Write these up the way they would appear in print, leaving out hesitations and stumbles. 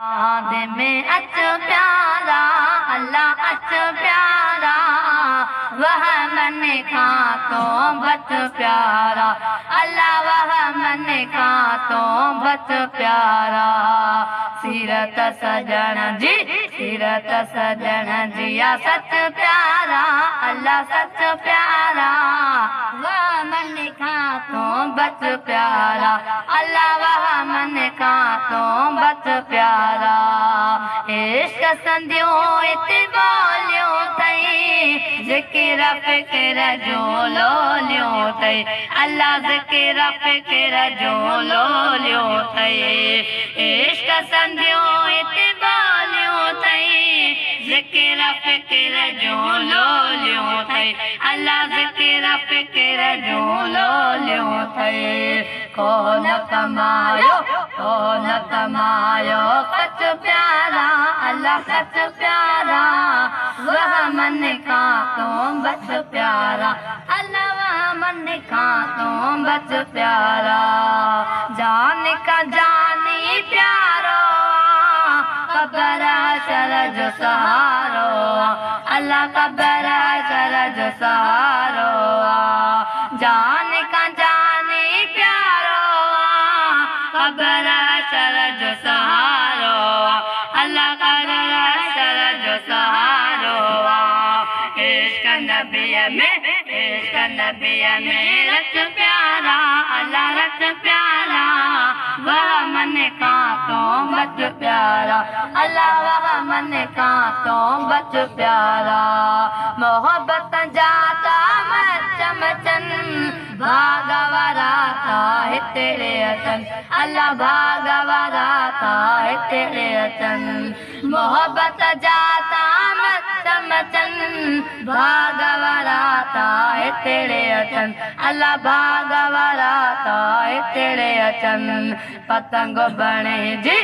याद में अच प्यारा अल्लाह अच प्यारा वह मन का तो बच प्यारा अल्लाह वह मन का तो बच प्यारा। सीरत सजन जी सीरत सजन जिया सच प्यारा अल्लाह सच प्यारा वह मन का तो बच प्यारा अल्लाह वह मन का तो बच प्यारा। इश्क संधियो इतबालियो तई ज़िक्र फ़िक्र जो लोलियो तई अल्लाह ज़िक्र फ़िक्र जो लोलियो तई। इश्क संधियो इतबालियो तई ज़िक्र फ़िक्र जो लोलियो तई अल्लाह ज़िक्र फ़िक्र जो लोलियो तई। कौन कमायो सच प्यारा अल्लाह सच प्यारा वह मन का तो बच प्यारा अल्लाह वह मन का तो बच प्यारा। जान का जानी प्यारो कब्र हशर जो सहारो अल्लाह कब्र हशर जो सहारो। जान का जानी प्यारो कब्र हशर जो सहारो अल्लाह कब्र हशर जो सहारो। इश्क नबी में रच प्यारा अल्लाह रच प्यारा वह मन का तो बच प्यारा अल्लाह वह मन का तो बच प्यारा। मोहब्बत जाता मचमचन भागवराता है तेरे अचन अल्लाह भागवराता है तेरे अचन। मोहब्बत जाता मचमचन भागवराता है तेरे अचन अल्लाह भागवराता है तेरे अचन। पतंग बने जी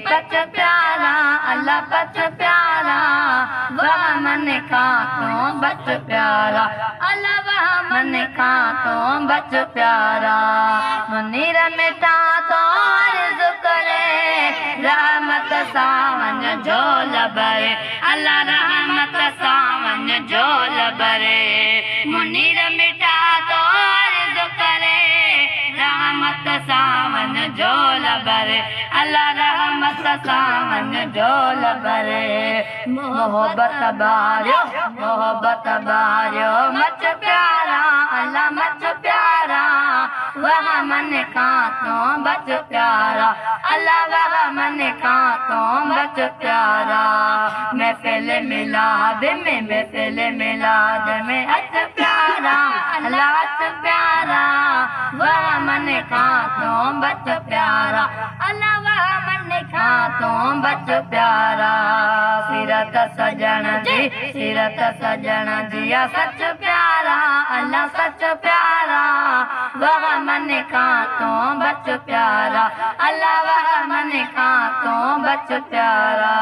पच प्यारा अल्लाह पच प्यारा वह मन का तो बच प्यारा अल्लाह वह मन का तो बच प्यारा। मुनीर मिटा तो अर्ज करे रहमत सावन झोल भरे अल्लाह रहमत सावन झोल भरे। मुनीर मिटा तो अर्ज करे रहमत सावन झोल भरे अल्लाह रहमत सावन झोल भरे। मोहब्बत बारियो मच प्यारा अल्लाह मच प्यारा वह मन का तो बच प्यारा अल्लाह वह मन का तो बच प्यारा। महफिल मिलाद में अच प्यारा अल्लाह अच प्यारा वह मन का तो बच प्यारा अल्लाह वह मन का तो बच प्यारा। सीरत सजन जिया सच प्यारा अल्लाह सच प्यारा वह मन का तो बच प्यारा अल्लाह वह मन का तो बच प्यारा।